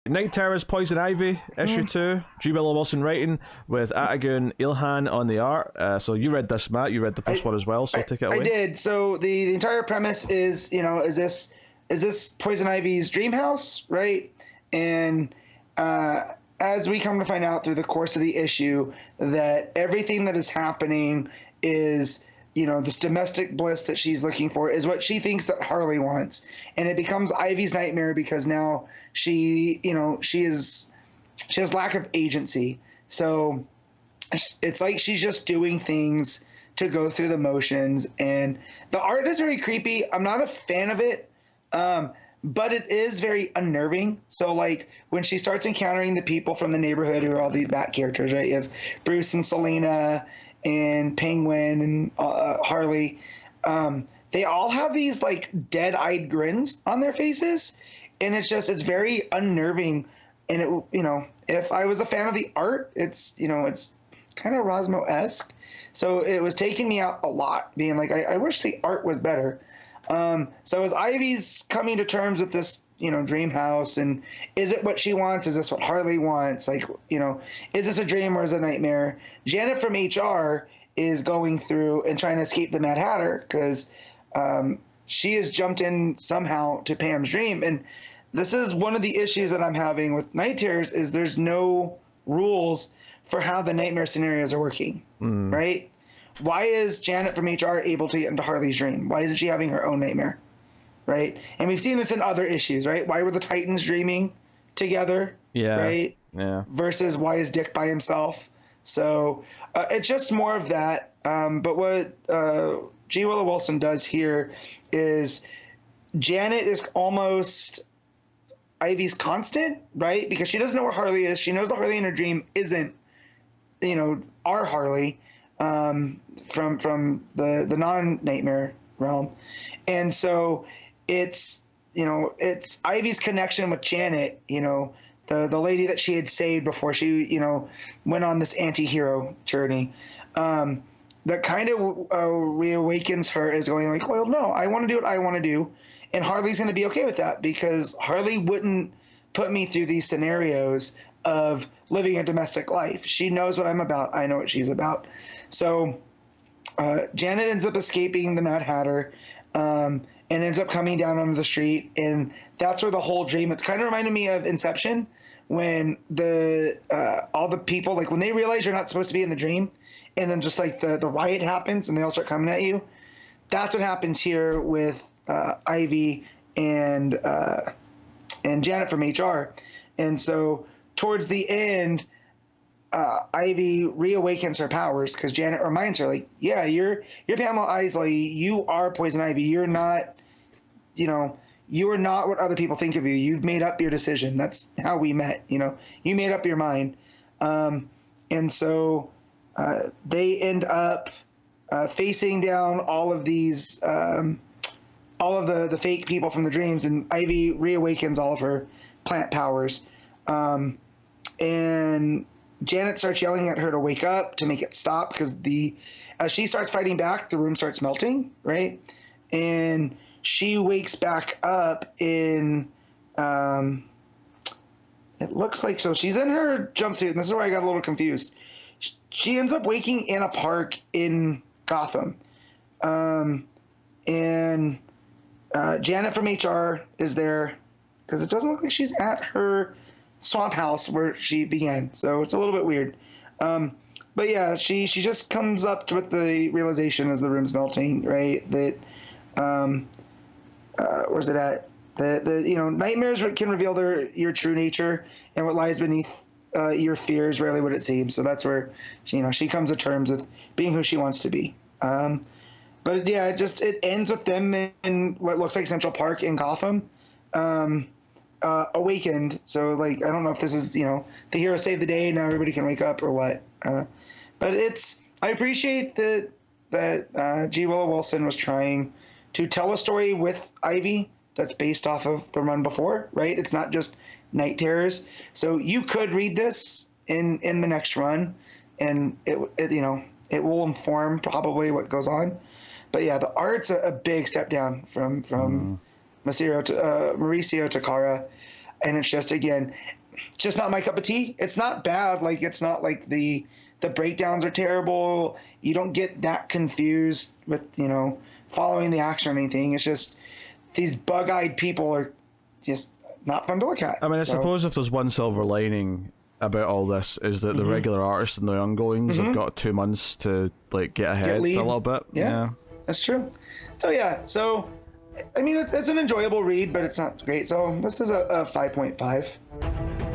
Night Terror's Poison Ivy, issue 2. G. Willow Wilson writing with Atagun Ilhan on the art. So you read this, Matt. You read the first one as well, so take it away. I did. So the entire premise is, is this Poison Ivy's dream house, right? And as we come to find out through the course of the issue, that everything that is happening is, this domestic bliss that she's looking for is what she thinks that Harley wants. And it becomes Ivy's nightmare because now she has lack of agency. So it's like she's just doing things to go through the motions. And the art is very creepy. I'm not a fan of it, but it is very unnerving. So like when she starts encountering the people from the neighborhood who are all these Bat characters, right? You have Bruce and Selena and Penguin and Harley. They all have these like dead-eyed grins on their faces, and it's very unnerving. And it, if I was a fan of the art, it's kind of Rosmo-esque. So it was taking me out a lot, being like, I wish the art was better. So as Ivy's coming to terms with this, dream house, and is it what she wants? Is this what Harley wants? Like, is this a dream or is it a nightmare? Janet from HR is going through and trying to escape the Mad Hatter because she has jumped in somehow to Pam's dream. And this is one of the issues that I'm having with Night Terrors is there's no rules for how the nightmare scenarios are working, right? Why is Janet from HR able to get into Harley's dream? Why isn't she having her own nightmare, right? And we've seen this in other issues, right? Why were the Titans dreaming together, right? Yeah. Versus why is Dick by himself? So it's just more of that. But what G. Willow Wilson does here is Janet is almost Ivy's constant, right? Because she doesn't know where Harley is. She knows the Harley in her dream isn't, our Harley. From the non-nightmare realm. And so it's Ivy's connection with Janet, the lady that she had saved before she, went on this anti-hero journey, that kind of reawakens her as going like, well, no, I want to do what I want to do. And Harley's going to be okay with that because Harley wouldn't put me through these scenarios of living a domestic life. She knows what I'm about. I know what she's about. So Janet ends up escaping the Mad Hatter and ends up coming down onto the street. And that's where the whole dream, it kind of reminded me of Inception when all the people, like when they realize you're not supposed to be in the dream and then just like the riot happens and they all start coming at you. That's what happens here with Ivy and Janet from HR. And so towards the end, Ivy reawakens her powers because Janet reminds her, like, yeah, you're Pamela Isley. You are Poison Ivy. You're not, you are not what other people think of you. You've made up your decision. That's how we met. You made up your mind. And so they end up facing down all of these, all of the fake people from the dreams, and Ivy reawakens all of her plant powers. And Janet starts yelling at her to wake up, to make it stop, because as she starts fighting back, the room starts melting, right? And she wakes back up in, it looks like, so she's in her jumpsuit, and this is where I got a little confused. She ends up waking in a park in Gotham. And Janet from HR is there, because it doesn't look like she's at her swamp house where she began, so it's a little bit weird. But yeah, she just comes up with the realization as the room's melting, right? That where's it at? The nightmares can reveal your true nature, and what lies beneath your fear is rarely what it seems. So that's where she comes to terms with being who she wants to be. But yeah, it ends with them in what looks like Central Park in Gotham. Awakened, so like I don't know if this is the hero saved the day, now everybody can wake up or what, but I appreciate that G. Willow Wilson was trying to tell a story with Ivy that's based off of the run before, right? It's not just Night Terrors, so you could read this in the next run, and it will inform probably what goes on. But yeah, the art's a big step down from Mauricio Takara. and it's just, again, just not my cup of tea. It's not bad. Like, it's not like the breakdowns are terrible. You don't get that confused with, following the action or anything. It's just these bug-eyed people are just not fun to look at. I mean, I suppose if there's one silver lining about all this is that the regular artists and the ongoings have got 2 months to like get ahead a little bit. Yeah, that's true. So I mean, it's an enjoyable read, but it's not great. So this is a 5.5.